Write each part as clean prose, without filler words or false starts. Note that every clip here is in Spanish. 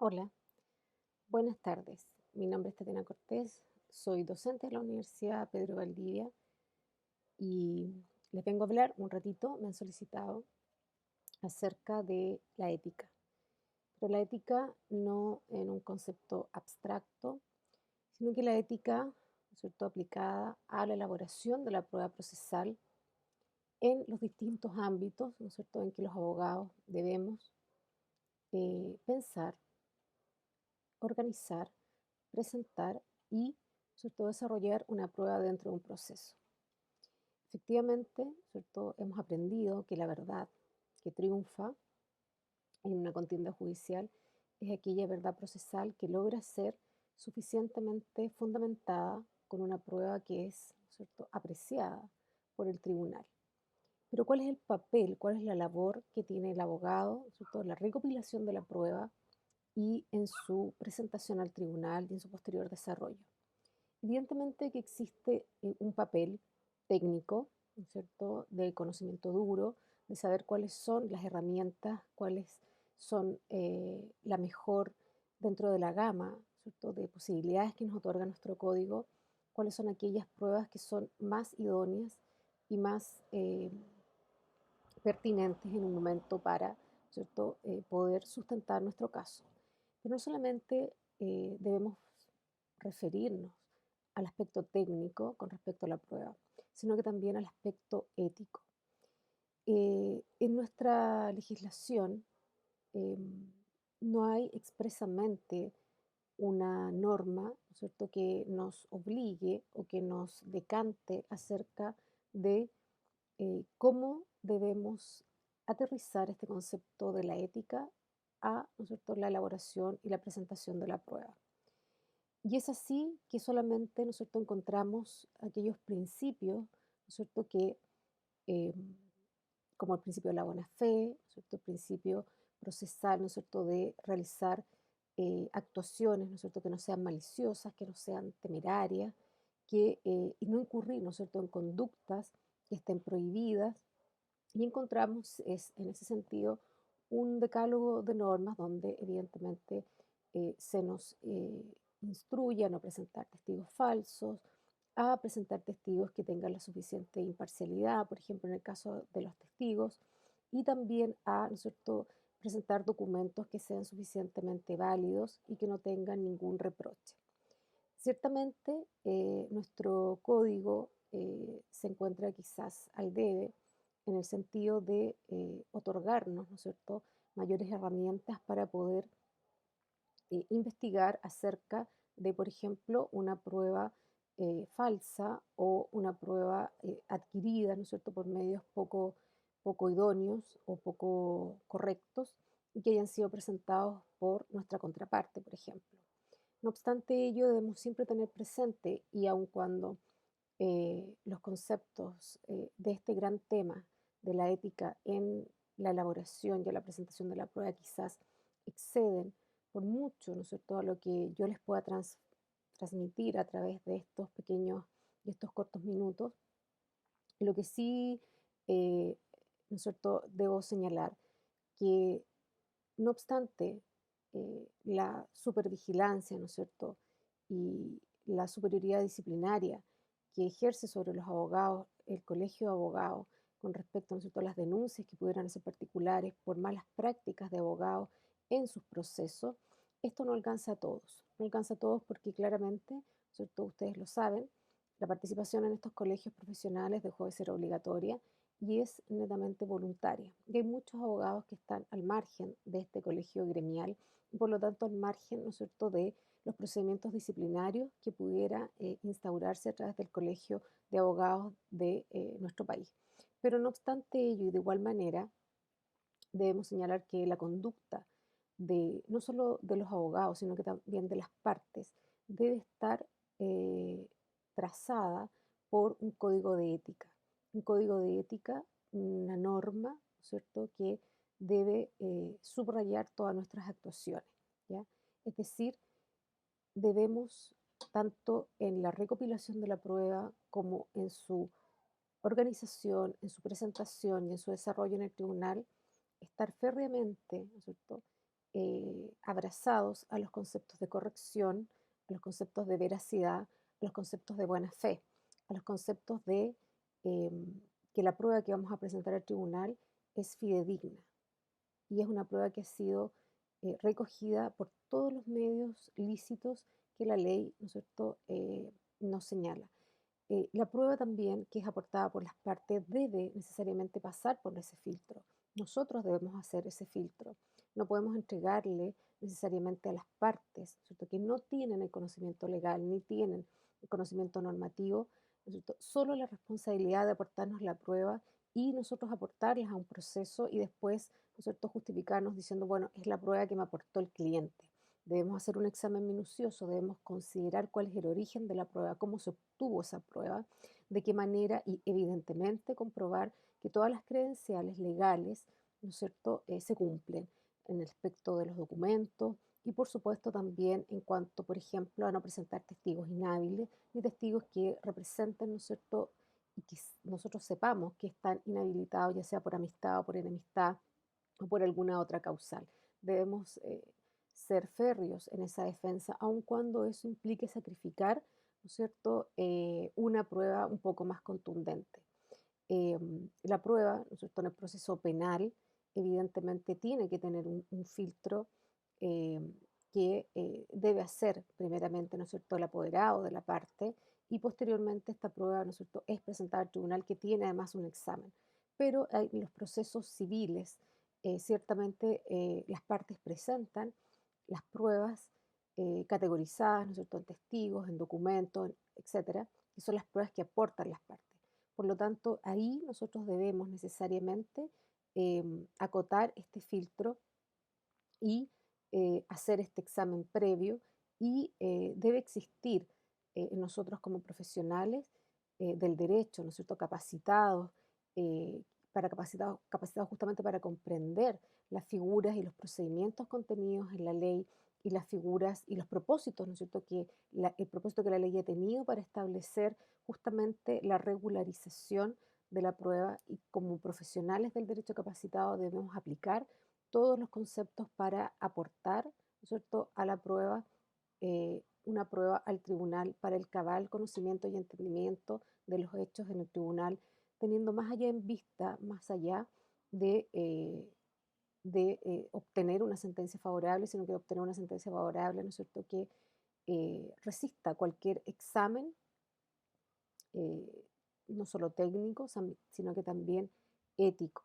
Hola, buenas tardes. Mi nombre es Tatiana Cortés, soy docente de la Universidad Pedro Valdivia y les vengo a hablar un ratito, me han solicitado acerca de la ética, pero la ética no en un concepto abstracto, sino que la ética, ¿no es cierto?, aplicada a la elaboración de la prueba procesal en los distintos ámbitos, ¿no es cierto?, en que los abogados debemos pensar, organizar, presentar y, sobre todo, desarrollar una prueba dentro de un proceso. Efectivamente, ¿cierto? Hemos aprendido que la verdad que triunfa en una contienda judicial es aquella verdad procesal que logra ser suficientemente fundamentada con una prueba que es, ¿cierto?, apreciada por el tribunal. Pero ¿cuál es el papel, cuál es la labor que tiene el abogado, ¿cierto?, en la recopilación de la prueba y en su presentación al tribunal y en su posterior desarrollo? Evidentemente que existe un papel técnico, ¿no es cierto?, de conocimiento duro, de saber cuáles son las herramientas, cuáles son la mejor dentro de la gama, ¿cierto?, de posibilidades que nos otorga nuestro código, cuáles son aquellas pruebas que son más idóneas y más pertinentes en un momento para, ¿cierto?, poder sustentar nuestro caso. Pero no solamente debemos referirnos al aspecto técnico con respecto a la prueba, sino que también al aspecto ético. En nuestra legislación no hay expresamente una norma, ¿no es cierto?, que nos obligue o que nos decante acerca de cómo debemos aterrizar este concepto de la ética a, ¿no es cierto?, la elaboración y la presentación de la prueba. Y es así que solamente, ¿no es cierto?, encontramos aquellos principios, ¿no es cierto?, que, eh, como el principio de la buena fe, ¿no es cierto?, el principio procesal, ¿no es cierto?, de realizar actuaciones, ¿no es cierto?, que no sean maliciosas, que no sean temerarias, y no incurrir, ¿no es cierto?, en conductas que estén prohibidas. Y encontramos, en ese sentido, un decálogo de normas donde evidentemente se nos instruye a no presentar testigos falsos, a presentar testigos que tengan la suficiente imparcialidad, por ejemplo, en el caso de los testigos, y también a, ¿no es cierto?, presentar documentos que sean suficientemente válidos y que no tengan ningún reproche. Ciertamente, nuestro código se encuentra quizás al debe en el sentido de otorgarnos, ¿no es cierto?, mayores herramientas para poder investigar acerca de, por ejemplo, una prueba falsa o una prueba adquirida, ¿no es cierto?, por medios poco idóneos o poco correctos y que hayan sido presentados por nuestra contraparte, por ejemplo. No obstante ello, debemos siempre tener presente, y aun cuando los conceptos de este gran tema de la ética en la elaboración y la presentación de la prueba quizás exceden por mucho, ¿no es cierto?, a lo que yo les pueda transmitir a través de estos pequeños y estos cortos minutos. Lo que sí, eh, ¿no es cierto?, debo señalar que no obstante la supervigilancia, ¿no es cierto?, y la superioridad disciplinaria que ejerce sobre los abogados el Colegio de Abogados con respecto, ¿no es cierto?, a las denuncias que pudieran ser particulares por malas prácticas de abogados en sus procesos, esto no alcanza a todos. No alcanza a todos porque claramente, ¿no es cierto?, ustedes lo saben, la participación en estos colegios profesionales dejó de ser obligatoria y es netamente voluntaria. Y hay muchos abogados que están al margen de este colegio gremial y por lo tanto al margen, ¿no es cierto?, de los procedimientos disciplinarios que pudiera instaurarse a través del colegio de abogados de nuestro país. Pero no obstante ello y de igual manera, debemos señalar que la conducta de no solo de los abogados, sino que también de las partes, debe estar eh, trazada por un código de ética. Un código de ética, una norma, ¿no es cierto?, que debe subrayar todas nuestras actuaciones, ¿ya? Es decir, debemos, tanto en la recopilación de la prueba como en su organización, en su presentación y en su desarrollo en el tribunal, estar férreamente, ¿no es cierto?, abrazados a los conceptos de corrección, a los conceptos de veracidad, a los conceptos de buena fe, a los conceptos de que la prueba que vamos a presentar al tribunal es fidedigna y es una prueba que ha sido recogida por todos los medios lícitos que la ley, ¿no es cierto?, nos señala. La prueba también que es aportada por las partes debe necesariamente pasar por ese filtro. Nosotros debemos hacer ese filtro. No podemos entregarle necesariamente a las partes, ¿cierto?, que no tienen el conocimiento legal ni tienen el conocimiento normativo, ¿no es cierto?, solo la responsabilidad de aportarnos la prueba y nosotros aportarlas a un proceso y después, ¿no es cierto?, justificarnos diciendo, bueno, es la prueba que me aportó el cliente. Debemos hacer un examen minucioso, debemos considerar cuál es el origen de la prueba, cómo se obtuvo esa prueba, de qué manera y evidentemente comprobar que todas las credenciales legales, ¿no es cierto?, se cumplen en el aspecto de los documentos y por supuesto también en cuanto, por ejemplo, a no presentar testigos inhábiles ni testigos que representen, ¿no es cierto?, y que nosotros sepamos que están inhabilitados, ya sea por amistad o por enemistad o por alguna otra causal. Debemos ser férreos en esa defensa, aun cuando eso implique sacrificar, ¿no es cierto?, una prueba un poco más contundente. La prueba, ¿no es cierto?, en el proceso penal, evidentemente tiene que tener un filtro eh, que debe hacer primeramente, ¿no es cierto?, el apoderado de la parte y posteriormente esta prueba, ¿no es cierto?, es presentada al tribunal que tiene además un examen. Pero hay los procesos civiles, ciertamente las partes presentan las pruebas categorizadas, ¿no es cierto?, en testigos, en documentos, etcétera, que son las pruebas que aportan las partes. Por lo tanto, ahí nosotros debemos necesariamente acotar este filtro y hacer este examen previo y debe existir en nosotros como profesionales del derecho, ¿no es cierto?, capacitados, eh, capacitados justamente para comprender las figuras y los procedimientos contenidos en la ley y las figuras y los propósitos, ¿no es cierto?, el propósito que la ley ha tenido para establecer justamente la regularización de la prueba y como profesionales del derecho capacitado debemos aplicar todos los conceptos para aportar, ¿no es cierto?, a la prueba, una prueba al tribunal para el cabal conocimiento y entendimiento de los hechos en el tribunal, teniendo más allá en vista, más allá de, obtener una sentencia favorable, sino que obtener una sentencia favorable, ¿no es cierto?, que resista cualquier examen, eh, no solo técnico, sino que también ético.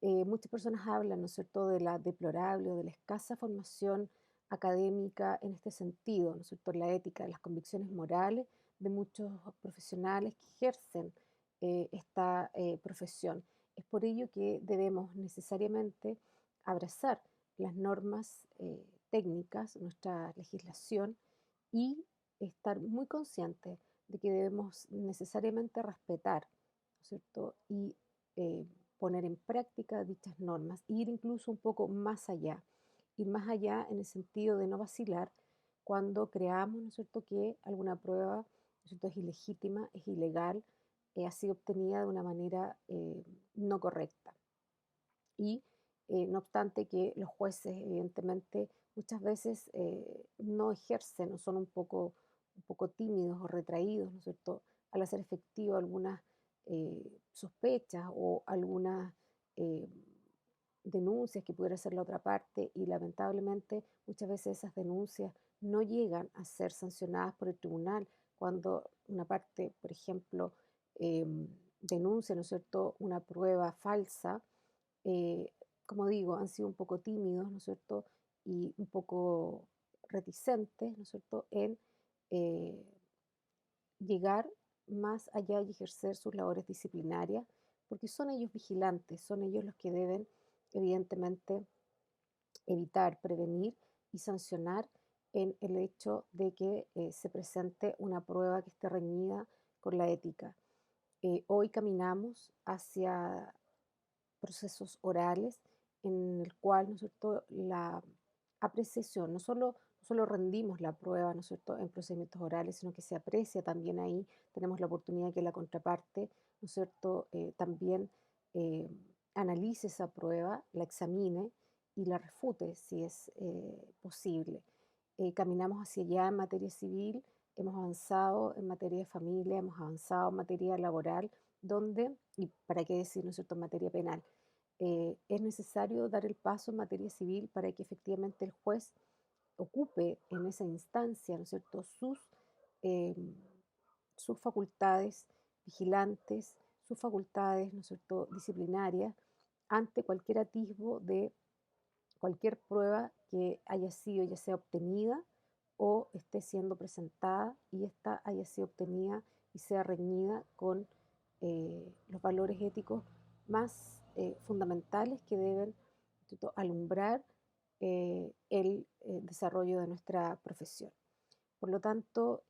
Muchas personas hablan, ¿no es cierto?, de la deplorable o de la escasa formación académica en este sentido, ¿no es cierto?, la ética, las convicciones morales de muchos profesionales que ejercen esta profesión. Es por ello que debemos necesariamente abrazar las normas técnicas, nuestra legislación y estar muy conscientes de que debemos necesariamente respetar, ¿no es cierto?, y eh, poner en práctica dichas normas, e ir incluso un poco más allá, ir más allá en el sentido de no vacilar cuando creamos, ¿no es cierto?, que alguna prueba, ¿no es cierto?, es ilegítima, es ilegal, ha sido obtenida de una manera no correcta. Y no obstante que los jueces, evidentemente, muchas veces no ejercen o son un poco tímidos o retraídos, ¿no es cierto?, al hacer efectivo algunas sospechas o algunas eh, denuncias que pudiera hacer la otra parte y lamentablemente muchas veces esas denuncias no llegan a ser sancionadas por el tribunal cuando una parte, por ejemplo, denuncia, ¿no es cierto?, una prueba falsa. eh, Como digo, han sido un poco tímidos, ¿no es cierto?, y un poco reticentes, ¿no es cierto?, en eh, llegar más allá y ejercer sus labores disciplinarias, porque son ellos vigilantes, son ellos los que deben, evidentemente, evitar, prevenir y sancionar en el hecho de que se presente una prueba que esté reñida con la ética. Hoy caminamos hacia procesos orales en el cual, ¿no es cierto?, la apreciación, no solo rendimos la prueba, ¿no es cierto?, en procedimientos orales, sino que se aprecia también ahí, tenemos la oportunidad de que la contraparte, ¿no es cierto?, también eh, analice esa prueba, la examine y la refute si es posible. Caminamos hacia allá en materia civil, hemos avanzado en materia de familia, hemos avanzado en materia laboral, donde, y para qué decir, ¿no es cierto?, en materia penal. Es necesario dar el paso en materia civil para que efectivamente el juez ocupe en esa instancia, ¿no es cierto?, eh, sus facultades vigilantes, sus facultades, ¿no es cierto?, disciplinarias, ante cualquier atisbo de cualquier prueba que haya sido ya sea obtenida o esté siendo presentada y esta haya sido obtenida y sea reñida con los valores éticos más fundamentales que deben, ¿cierto?, alumbrar el desarrollo de nuestra profesión. Por lo tanto,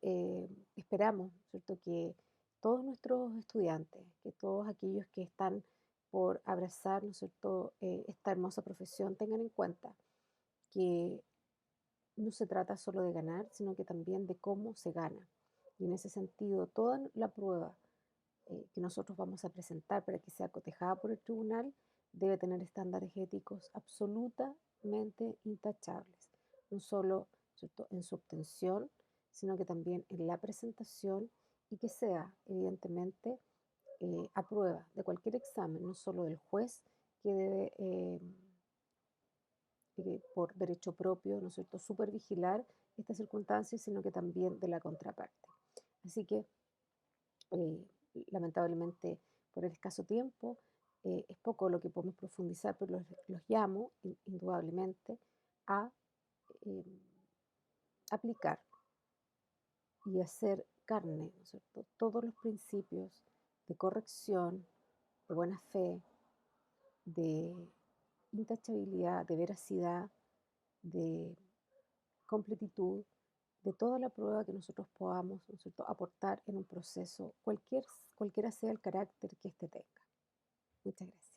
esperamos, ¿cierto?, que todos nuestros estudiantes, que todos aquellos que están por abrazar, ¿no es cierto?, esta hermosa profesión, tengan en cuenta que no se trata solo de ganar, sino que también de cómo se gana. Y en ese sentido, toda la prueba que nosotros vamos a presentar para que sea cotejada por el tribunal debe tener estándares éticos absolutamente intachables, no solo, ¿cierto?, en su obtención, sino que también en la presentación y que sea, evidentemente, a prueba de cualquier examen, no solo del juez que debe por derecho propio, ¿no es cierto?, supervigilar estas circunstancias, sino que también de la contraparte. Así que, eh, lamentablemente, por el escaso tiempo, es poco lo que podemos profundizar, pero los llamo, indudablemente, a eh, aplicar y hacer carne, ¿no es cierto?, todos los principios de corrección, de buena fe, de intachabilidad, de veracidad, de completitud de toda la prueba que nosotros podamos, ¿no es cierto?, aportar en un proceso, cualquiera sea el carácter que éste tenga. Muchas gracias.